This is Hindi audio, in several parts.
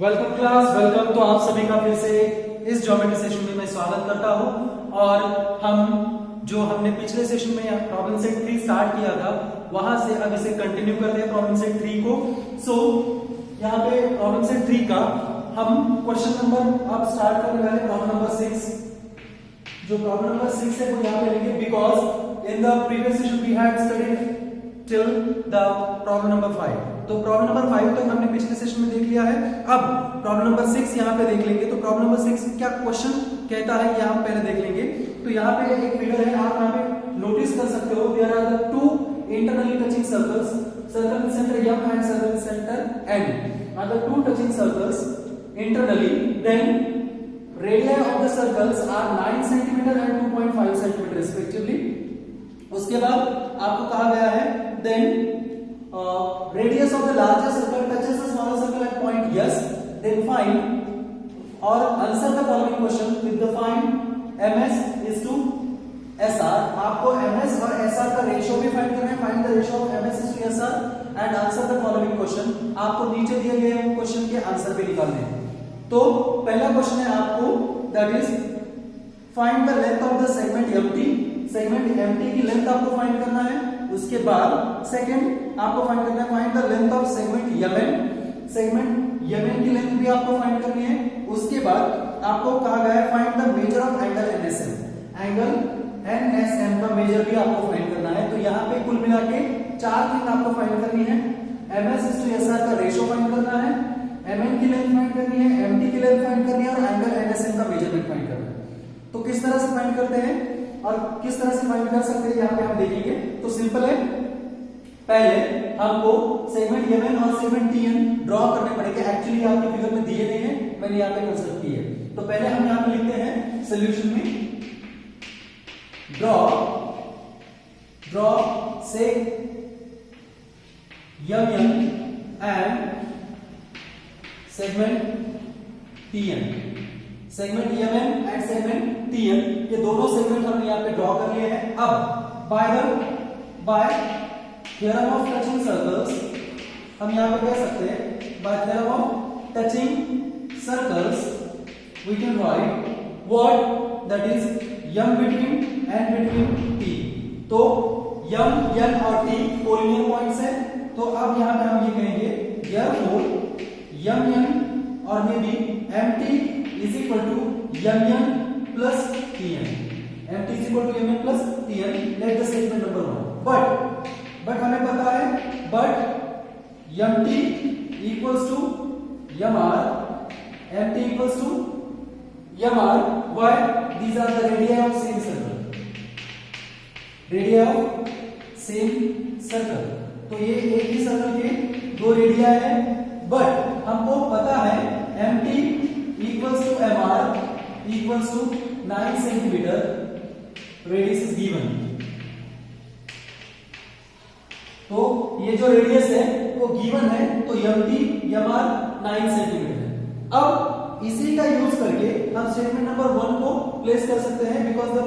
Welcome class, welcome. तो आप सभी का फिर से इस ज्योमेट्री सेशन में मैं स्वागत करता हूं। और हमने पिछले सेशन में प्रॉब्लम सेट 3 स्टार्ट किया था, वहां से अब इसे कंटिन्यू करते हैं प्रॉब्लम सेट 3 को। सो यहाँ पे प्रॉब्लम सेट 3 का हम क्वेश्चन नंबर अब स्टार्ट करने वाले प्रॉब्लम नंबर 6। जो प्रॉब्लम नंबर 6 है वो यहाँ पे लेंगे, because in the previous session we had studied till the problem number 5। तो प्रॉब्लम नंबर 5 तक हमने पिछले सेशन में देख लिया है। अब प्रॉब्लम नंबर 6 यहाँ पे देख लेंगे। तो प्रॉब्लम नंबर 6 क्या क्वेश्चन कहता है ये हम पहले देख लेंगे। तो यहाँ पे एक फिगर है, आप यहाँ पे नोटिस कर सकते हो, there are the two internally touching circles, circle in centre m and circle in centre n are the two touching circles internally. Then radii of the circles are 9 cm and 2.5 cm respectively. उसके बाद आपको कहा गया है then radius of the larger circle touches the smaller circle at point S. Then find or answer the following question with the find ms is to sr. आपको ms और sr का रेशियो भी फाइंड करना है। Find the ratio of ms is to sr and answer the following question. आपको नीचे दिए गए क्वेश्चन के आंसर भी निकालने हैं। तो पहला क्वेश्चन है आपको, that is find the length of the segment mt। Segment mt की लेंथ आपको फाइंड करना है। उसके बाद सेकंड आपको फाइंड करना है find the length of segment mn। Segment mn की लेंथ भी आपको फाइंड करनी है। उसके बाद आपको कहा गया है find the major of angle nsm। Angle nsm का मेजर भी आपको फाइंड करना है। तो यहाँ पे कुल मिला के 4 थिंग आपको फाइंड करनी है। ms is to sr का रेशियो फाइंड करना है, mn की लेंथ फाइंड करनी है, mt की लेंथ फाइंड करनी है और एंगल nsm का मेजरमेंट फाइंड करना है। तो किस तरह से फाइंड करते हैं और किस तरह से फाइंड कर सकते हैं यहाँ पे हम देखेंगे। तो सिंपल है, पहले हमको सेगमेंट mn और सेगमेंट tn ड्रॉ करने पड़ेंगे। एक्चुअली आपके फिगर में दिए नहीं है, मैंने यहाँ पे कंस्ट्रक्ट की है। तो पहले हम यहाँ पे लिखते हैं सोल्यूशन में ड्रॉ से mn and segment tn। Segment mn and segment tn, ये दोनों सेगमेंट हमने यहाँ पे ड्रॉ कर लिए हैं। अब by theorem of touching circles हम यहाँ पे कह सकते हैं, by theorem of touching circles we can write what, that is m between n between t। तो m n और t कोलिनियर पॉइंट्स हैं। तो अब यहाँ पे हम ये कहेंगे therefore mn और may B mt is equal to mn plus tn। mt is equal to mn plus tn। let the statement number 1। but हमें पता है mt equals to mr, mt equals to mr। why? these are the radii of same circle, radii of same circle। तो ये एक ही सर्कल के दो रेडिया है। बट हमको पता है mt equals to mr equals to 9 cm, radius is given। तो ये जो रेडियस है वो गिवन है, तो mt mr 9 सेंटीमीटर है। अब इसी का यूज करके हम स्टेटमेंट नंबर 1 को प्लेस कर सकते हैं, because the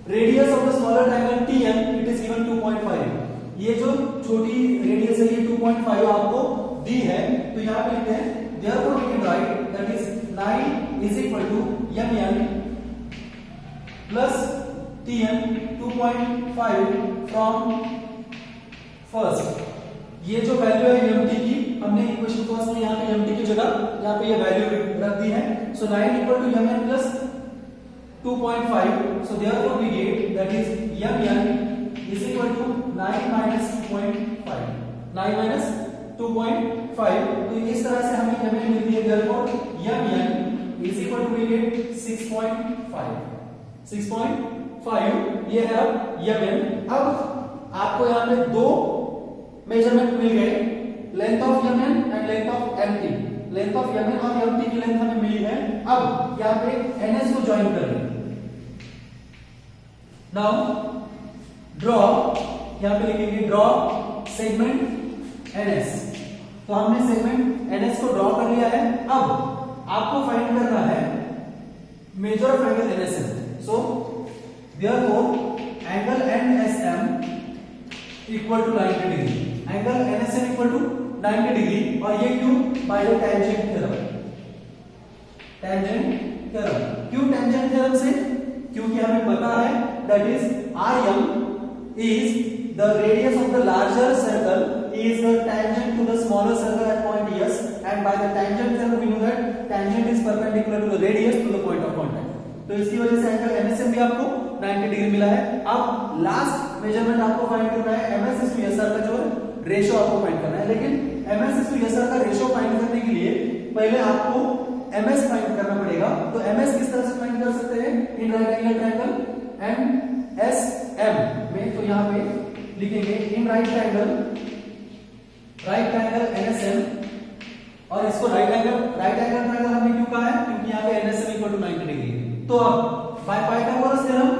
radius of the smaller triangle tn it is given 2.5। ये जो छोटी रेडियस है ये 2.5 आपको दी है। तो यहाँ पे लिखते हैं therefore we can write that is 9 is equal to mn plus tn 2.5 from first. ये जो वैल्यू है mt की, हमने इक्वेशन फर्स्ट में यहाँ पे mt की जगह यहाँ पे ये वैल्यू रख दी है। So 9 equal to mn plus 2.5। So therefore we get that is mn is equal to 9 minus 2.5, 9 minus 2.5। तो इस तरह से हमें mn मिलती है। Therefore mn is equal to we get 6.5, 6.5 ये है अब mn। अब आपको यहाँ पे दो मेजरमेंट मिल गए, length of mn and length of mt। Length of mn और mt की लेंथ हमें मिली है। अब यहाँ पे ns को ज्वाइन कर लें। नाउ ड्रॉ, यहाँ पे लिखेंगे ड्रॉ सेगमेंट ns। तो हमने सेगमेंट ns को ड्रॉ कर लिया है। अब आपको फाइंड करना है measure of angle nsm। So therefore angle nsm equal to 90 degree, angle nsm equal to 90 degree. और ये क्यों? By the tangent theorem. Tangent theorem. क्यों टेंजेंट थ्योरम से? क्योंकि हमें पता है that is Rm is the radius of the larger circle is the tangent to the smaller circle at point S, and by the tangent theorem we know that tangent is perpendicular to the radius to the point of contact। तो इसकी वजह से एंगल MSM भी आपको 90 डिग्री मिला है। अब लास्ट मेजरमेंट आपको फाइंड करना है MS/SR का जो रेशियो आपको फाइंड करना है, लेकिन MS/SR का रेशियो फाइंड करने के लिए पहले आपको MS फाइंड करना पड़ेगा। तो MS किस तरह से फाइंड कर सकते हैं? In right angle triangle MSM में, तो यहाँ पे लिखेंगे इन राइट ट्रायंगल NSM, और इसको राइट एंगल ट्रायंगल हमने क्यों कहा है? क्योंकि यहाँ पे NSM इक्वल टू 90 डिग्री है। तो अब by Pythagoras theorem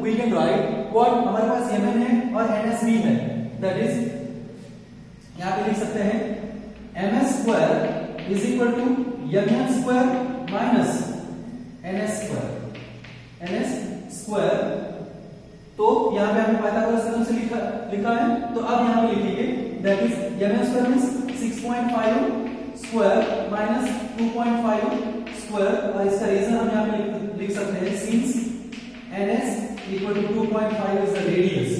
we can write what, हमारे पास Mn है और NS भी है, दैट इज यहां पे लिख सकते हैं ms square is equal to Mn square minus NS square. तो यहां पे हमने पाइथागोरस थ्योरम से लिखा है, तो अब यहां पे लिखेंगे that is Mn square means 6.5 square minus 2.5 square, और इसका रीजन हम यहां पे लिख सकते हैं since NS equal to 2.5 is the radius.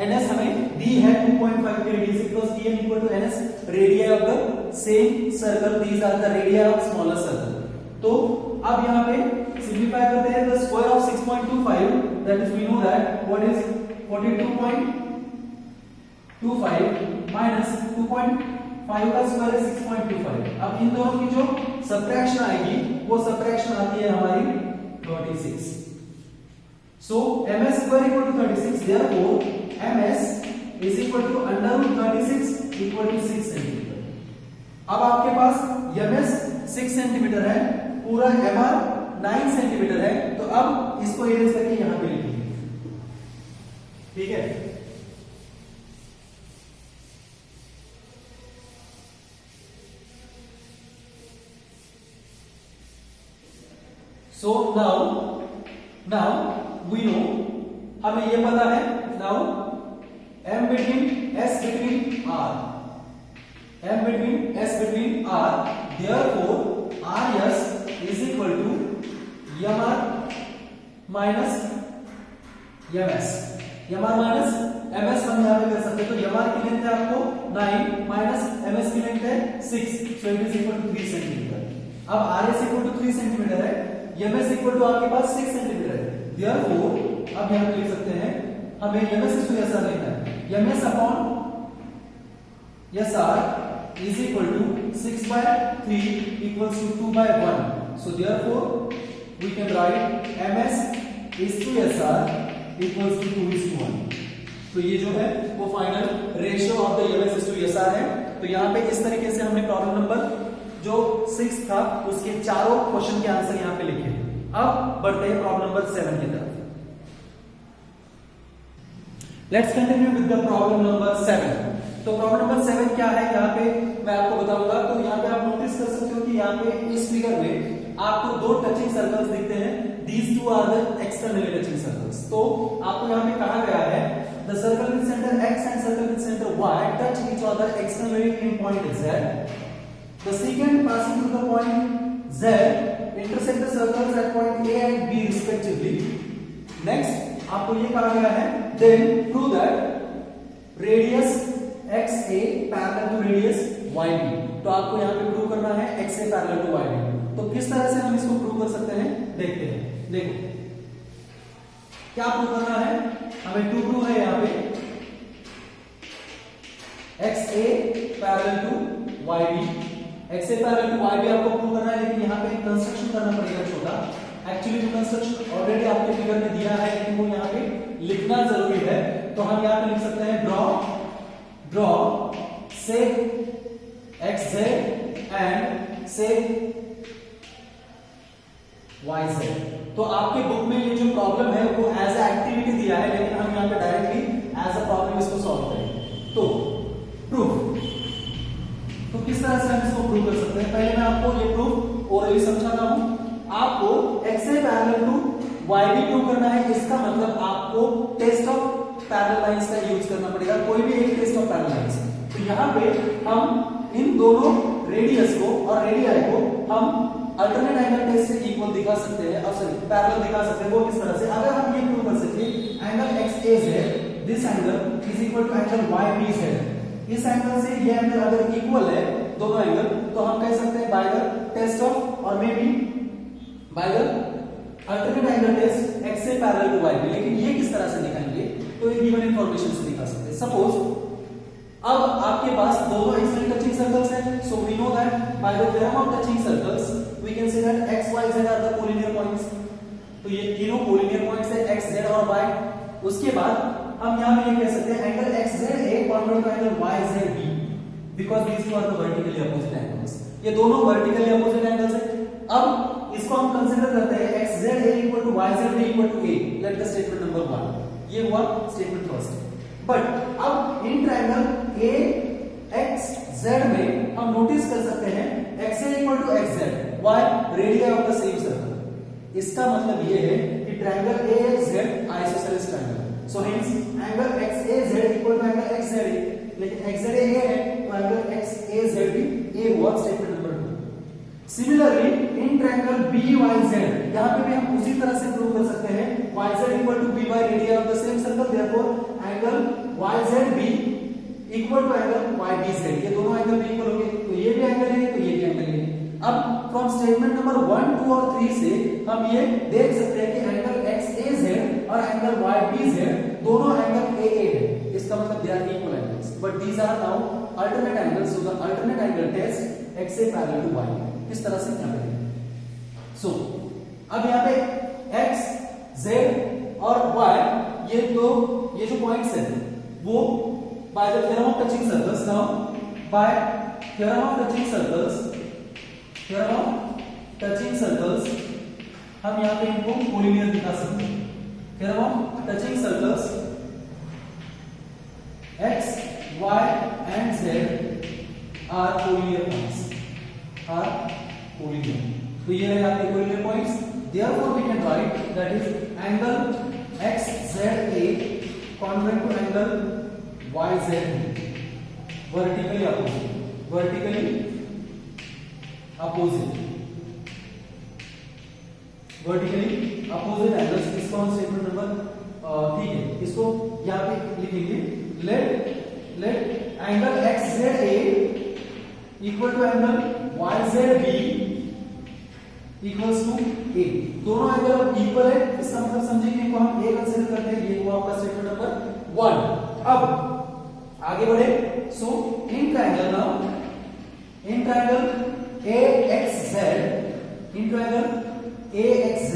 NS हमें दी है 2.5 की radius, because Tm equal to NS radius of the same circle, these are the radius of smaller circle. तो अब यहां पे सिंपलीफाई करते हैं, the square of 6.25 that is we know that what is 42.25 minus 2.5 का स्क्वायर है 6.25। अब इन दोनों की जो सबट्रैक्शन आएगी वो सबट्रैक्शन आती है हमारी 36। So ms square equal to 36, therefore ms is equal to under root 36 equal to 6 centimeter। अब आपके पास ms 6 सेंटीमीटर है, पूरा mr 9 सेंटीमीटर है, तो अब इसको इरेज करके यहां पे लिखिए, ठीक है। So now we know, हमें ये पता है now m between s between r, therefore rs is equal to mr minus ms। mr minus ms हम यहाँ पे कर सकते हैं, तो mr की लेंथ है आपको 9 माइनस ms की लेंथ है 6, so it is equal to 3 centimetre. अब rs इक्वल टू 3 सेंटीमीटर है, ms इक्वल टू आपके पास 6 सेंटीमीटर है, therefore अब यहां पे लिख सकते हैं हमें ms/SR लेना है, ms upon SR is equal to 6/3 equals to 2/1, so therefore we can write ms/SR equals to 2:1। तो ये जो है वो final ratio of the ms/SR है। तो यहां पे इस तरीके से हमने प्रॉब्लम नंबर जो 6 था उसके चारों क्वेश्चन के आंसर यहां पे लिखे। अब बढ़ते हैं प्रॉब्लम नंबर 7 की तरफ। Let's continue with the problem number 7। तो प्रॉब्लम नंबर 7 क्या है यहाँ पे मैं आपको बताऊंगा। तो यहाँ पे आप नोटिस कर सकते हो कि यहाँ पे इस फिगर में आपको दो टचिंग सर्कल्स दिखते हैं, these two are the externally touching circles. तो आपको यहाँ पे कहा गया है the circle with centre x and circle with centre y touch each other externally in point z, the second passing through the point z intersect the circles at point A and B respectively। Next आपको ये कहा गया है then prove that radius XA parallel to radius YB। तो आपको यहाँ पे प्रूव करना है XA parallel to YB। तो किस तरह से हम इसको प्रूव कर सकते हैं देखते हैं। देखो क्या प्रूव करना है, हमें टू प्रूव है यहाँ पे XA parallel to YB। XA parallel to YB आपको प्रूव करना है, लेकिन यहाँ पे कंस्ट्रक्शन करना पड़ेगा छोटा। एक्चुअली जो कंस्ट्रक्शन ऑलरेडी आपके फिगर में दिया है, लेकिन वो यहाँ पे लिखना जरूरी है। तो हम यहाँ पे लिख सकते हैं draw seg XZ and seg YZ। तो आपके बुक में ये जो प्रॉब्लम है वो एज ए एक्टिविटी दिया है, लेकिन हम यहाँ पे डायरेक्टली एज अ प्रॉब्लम इसको सॉल्व करेंगे। तो प्रूफ, तो किस तरह से हम इसको प्रूव कर सकते हैं, पहले मैं आपको ये प्रूफ ओरली समझाता हूं। आपको XA parallel to YB prove करना है, इसका मतलब आपको टेस्ट ऑफ पैरेलल लाइंस का यूज करना पड़ेगा, कोई भी एक टेस्ट ऑफ पैरेलल लाइंस। तो यहाँ पे हम इन दोनों रेडियस को और रेडियाई को हम अल्टरनेट एंगल टेस्ट से इक्वल दिखा सकते हैं, और सॉरी पैरेलल दिखा सकते हैं। वो किस तरह से, अगर हम ये प्रूव कर सके angle X A Z this angle is equal to angle Y B Z, इस एंगल से ये एंगल अगर इक्वल है दोनों एंगल, तो हम कह सकते हैं बाय द टेस्ट ऑफ और may be by the alternate angle test X A parallel to Y B. लेकिन ये किस तरह से दिखाएंगे, तो ये गिवन इंफॉर्मेशन से दिखा सकते हैं। सपोज अब आपके पास दोनों एक्सट्रीम टचिंग सर्कल्स हैं, so we know that by the theorem of touching circles we can say that x y z are the collinear points. तो ये तीनों कोलिनियर पॉइंट्स है x z और y। उसके बाद हम यहां पे ये कह सकते हैं angle x z a congruent to angle y z b because these two are the vertically opposite angles. ये दोनों वर्टिकली अपोजिट एंगल्स हैं। अब इसको हम कंसीडर करते हैं x z a equal to y z b equal to a। Let the statement number 1, ये हुआ स्टेटमेंट फर्स्ट। बट अब in triangle a x z में हम नोटिस कर सकते हैं x a equal to x z y radius of the same circle. इसका मतलब ये है कि triangle AXZ isosceles triangle, so hence angle XAZ equal to angle XZA। लेकिन XZA A है तो एंगल XAZ भी A हुआ, statement number 2। Similarly in triangle BYZ यहां पे भी हम उसी तरह से प्रूव कर सकते हैं YZ equal to B by radius of the same circle, therefore angle YZB equal to angle YBZ। ये दोनों एंगल भी इक्वल होंगे, तो ये भी एंगल है तो ये भी एंगल है। अब फ्रॉम स्टेटमेंट नंबर 1, 2 और 3 से हम ये देख सकते हैं कि एंगल XAZ और एंगल YBZ दोनों एंगल AA है। इसका मतलब they are equal angles, but these are now alternate angles. So the alternate angle test XA parallel to Y किस तरह से क्या करेंगे। सो अब यहाँ पे X, Z और Y ये जो पॉइंट्स हैं वो by the theorem of touching circles, now by theorem of touching circles हम यहाँ पे इनको कोलिनियर दिखा सकते हैं। Theorem of touching circles x, y and z are collinear points, are collinear. तो ये है आपके collinear points. Therefore we can write that is angle XZA congruent to angle YZB vertically opposite angles. इसको हम स्टेटमेंट नंबर ठीक है, इसको यहां पे लिखेंगे let angle XZA equal to angle YZB equals to A। दोनों एंगल इक्वल है, इसका मतलब समझिए इनको हम A कंसीडर करते हैं। ये हुआ आपका स्टेटमेंट नंबर 1। अब आगे बढ़े। So in triangle AXZ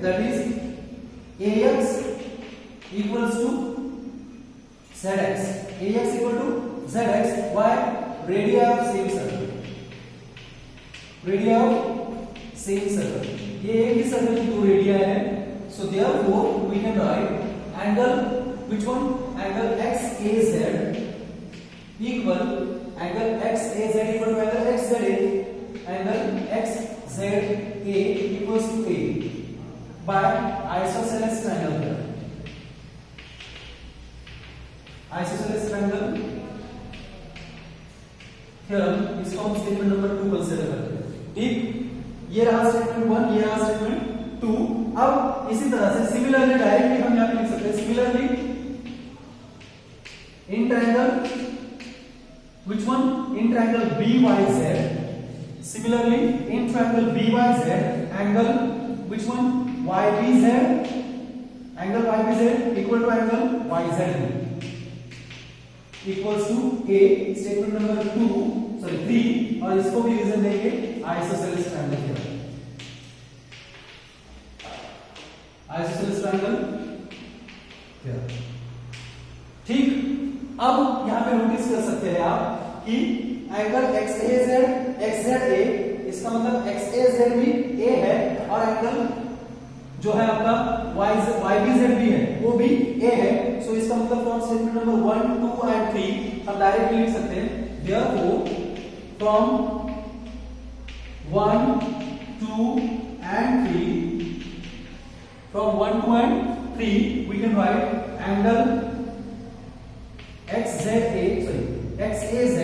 that is AX equals to ZX, AX equal to ZX, why radii of same circle, ये एक ही सर्कल की दो रेडिया है। सो therefore we can write angle which one, angle XAZ equal angle XAZ equal to angle XZA, angle XZA equals to A by isosceles triangle, theorem. इसको हम स्टेटमेंट नंबर 2 कंसीडर करते हैं। ठीक, ये रहा स्टेटमेंट 1, ये रहा स्टेटमेंट 2। अब इसी तरह से सिमिलरली डायरेक्टली हम यहां पे लिख सकते हैं similarly in triangle which one, in triangle BYZ, similarly in triangle BYZ angle which one, YBZ, angle YBZ equal to angle YZB equals to A, statement number 3। और इसको भी रीजन देंगे isosceles triangle theorem, isosceles triangle theorem. ठीक, अब यहां पे नोटिस कर सकते हैं आप कि एंगल XAZ इसका मतलब XAZ भी A है और एंगल जो है आपका YBZ भी है वो भी A है। सो इसका मतलब फ्रॉम स्टेटमेंट नंबर 1, 2 एंड 3 हम डायरेक्टली लिख सकते हैं therefore from 1, 2 and 3 we can write angle XAZ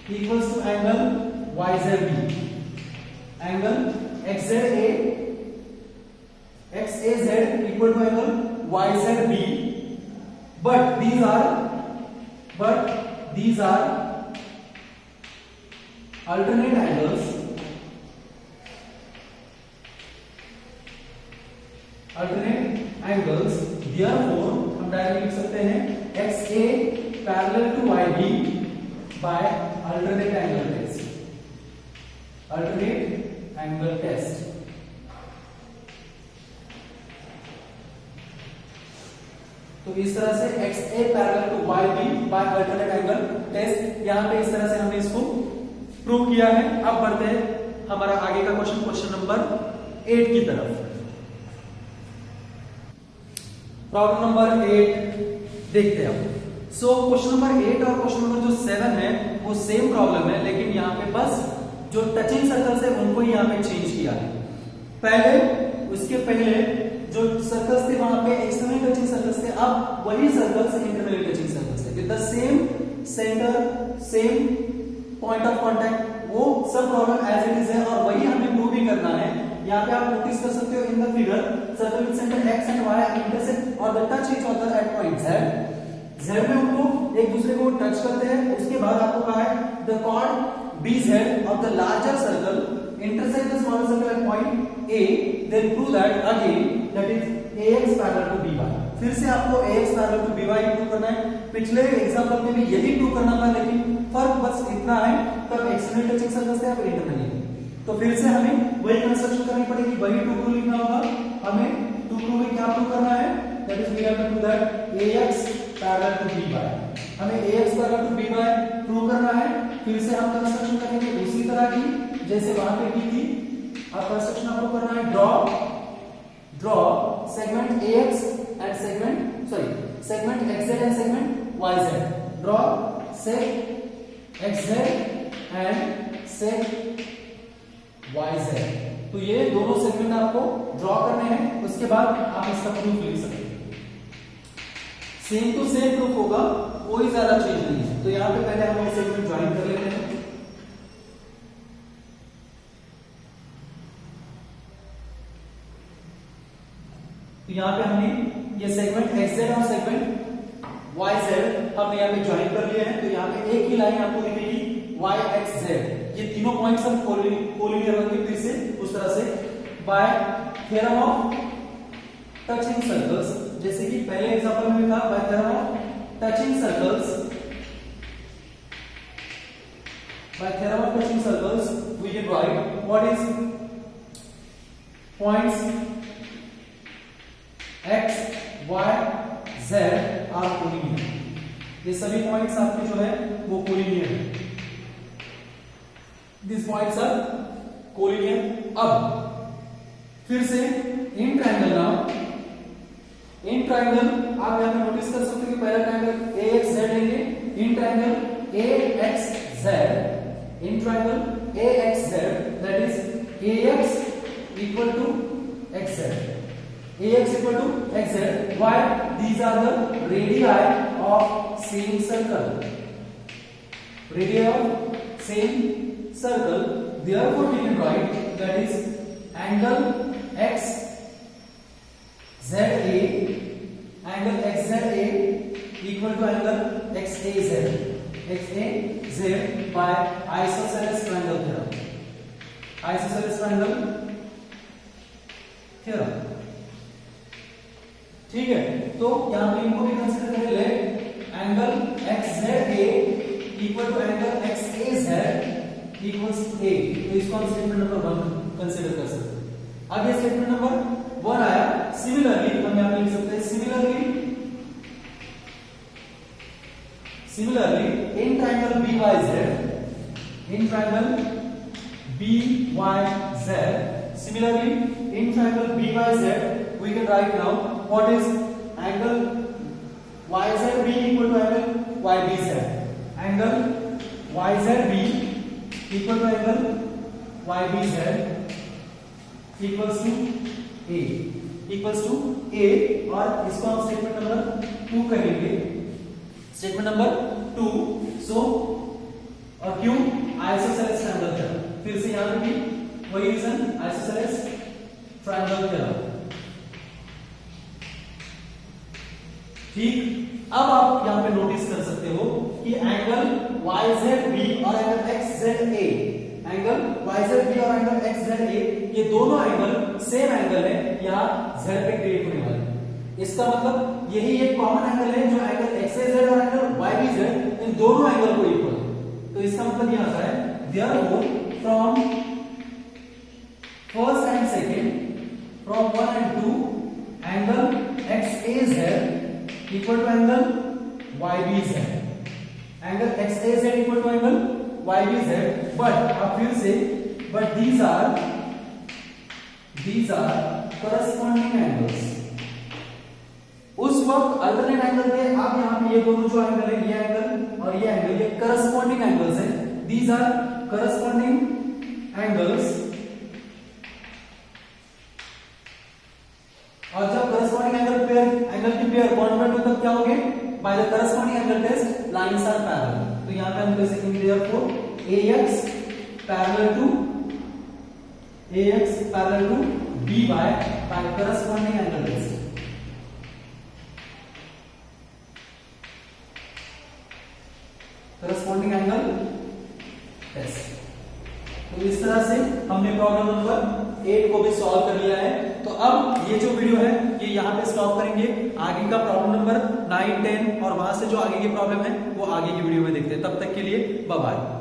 equals to angle YZB. Angle XAZ equal to angle YZB, but these are alternate angles. Therefore हम डायरेक्टली लिख सकते हैं XA parallel to YB by alternate angle test. तो इस तरह से XA parallel to YB by alternate angle test, यहां पे इस तरह से हमने इसको प्रूव किया है. अब बढ़ते हैं हमारा आगे का क्वेश्चन नंबर 8 की तरफ. प्रॉब्लम नंबर 8 देखते हैं. सो क्वेश्चन नंबर 8 और क्वेश्चन नंबर जो 7 है वो सेम प्रॉब्लम है, लेकिन यहाँ पे बस जो टचिंग सर्कल्स है उनको ही यहाँ पे चेंज किया है. उसके पहले जो सर्कल्स थे वहां पे एक्सटर्नल टचिंग सर्कल्स थे, अब वही सर्कल्स इंटरनल टचिंग सर्कल्स थे with the same centre, same point of contact. वो सब प्रॉब्लम एज इट इज है और वही हमें प्रूव भी करना है. यहाँ पे आप नोटिस कर सकते हो in the figure circle with centre x and y intersect और the touch each other at point z में उनको एक दूसरे को टच करते हैं. उसके बाद आपको कहा है the chord BZ of the larger circle intersect the smaller circle at point A, then prove that again that is AX parallel to BY. फिर से आपको AX parallel to BY prove करना है. पिछले एग्जांपल में भी यही प्रूव करना था, लेकिन फर्क बस इतना है तब एक्सटर्नल टचिंग सर्कल्स थे, अब इंटरनल. तो फिर से हमें वही कंस्ट्रक्शन करनी पड़ेगी, वही टू प्रूव लिखना होगा. हमें टू प्रूव में क्या प्रूव करना है, that is we have to do that AX parallel to BY. हमें AX parallel to BY prove करना है. फिर से हम कंस्ट्रक्शन करेंगे उसी तरह की जैसे वहां पे की थी. अब कंस्ट्रक्शन आपको करना है draw segment AX and segment XZ and segment YZ. Draw सेग XZ and सेग YZ. तो ये दोनों सेगमेंट आपको ड्रॉ करने हैं. उसके बाद आप इसका प्रूफ लिख सकते हैं. सेम टू सेम प्रूफ होगा, कोई ज्यादा चेंज नहीं है. तो यहां पे पहले हम ये सेगमेंट ज्वाइन कर लेते हैं. तो यहां पे हमने ये सेगमेंट XZ और सेगमेंट YZ हमने यहां पे ज्वाइन कर लिए हैं. तो यहां पे एक ही लाइन आपको दिखेगी YXZ. ये तीनों पॉइंट्स हम कोलिनियर होंगे फिर से उस तरह से bye theorem of touching circles. जैसे कि पहले एग्जांपल में था bye theorem of touching circles we can write what is points x y z are collinear. ये सभी पॉइंट्स आपके जो है वो कोलिनियर है. These points are collinear. अब फिर से इन ट्रायंगल आप यहां पे नोटिस कर सकते हो कि पहला ट्रायंगल AXZ लेंगे. इन triangle AXZ that is AX equal to XZ. Why? These are the radii of same circle. Therefore we can write that is angle XZA equal to angle XAZ by isosceles triangle theorem. ठीक है. तो यहां पे इनको भी कंसीडर करें. Let angle XZA equal to angle XAZ equals A. तो इसको हम स्टेटमेंट नंबर 1 कंसीडर कर सकते हैं. आगे स्टेटमेंट नंबर 1 आया. सिमिलरली हम यहां पे लिख सकते हैं similarly in triangle BYZ similarly in triangle BYZ we can write now what is angle YZB equal to angle YBZ. Angle YZB equal to angle YBZ equals to A. और इसको हम स्टेटमेंट नंबर 2 कहेंगे. स्टेटमेंट नंबर 2, सो और क्यों आइसोसेलेस ट्रायंगल थ्योरम, फिर से यहां पे भी वही रीजन, आइसोसेलेस ट्रायंगल थ्योरम। ठीक, अब आप यहां पे नोटिस कर सकते हो कि एंगल YZB और एंगल XZA, एंगल YZB और एंगल XZA, ये दोनों एंगल सेम एंगल है या Z पे क्रिएट होने वाले। इसका मतलब यही एक कॉमन एंगल है जो एंगल XYZ और एंगल YBZ इन दोनों एंगल को इक्वल है। तो इसका मतलब यहां आता है therefore from first and second, from 1 and 2, angle XAZ equal to angle YBZ, angle XAZ equal to angle YBZ, but अब फिर से but these are corresponding angles। उस वक्त अल्टरनेट एंगल थे, अब यहाँ पे ये दोनों जो एंगल है, ये एंगल और ये एंगल, ये करस्पॉन्डिंग एंगल्स हैं। दीज आर करस्पॉन्डिंग एंगल्स, और जब करस्पॉन्डिंग एंगल की पेयर कॉन्वर्ट हो तब क्या हो गए, by the corresponding angle test lines are parallel. तो यहां पे हम कह सकेंगे therefore AX parallel to BY by corresponding angle test. Corresponding angle test. तो इस तरह से हमने प्रॉब्लम नंबर 8 को भी सॉल्व कर लिया है। तो अब ये जो वीडियो है ये यहाँ पे स्टॉप करेंगे, आगे का प्रॉब्लम नंबर 9, 10 और वहां से जो आगे की प्रॉब्लम है वो आगे की वीडियो में देखते हैं। तब तक के लिए बाय बाय।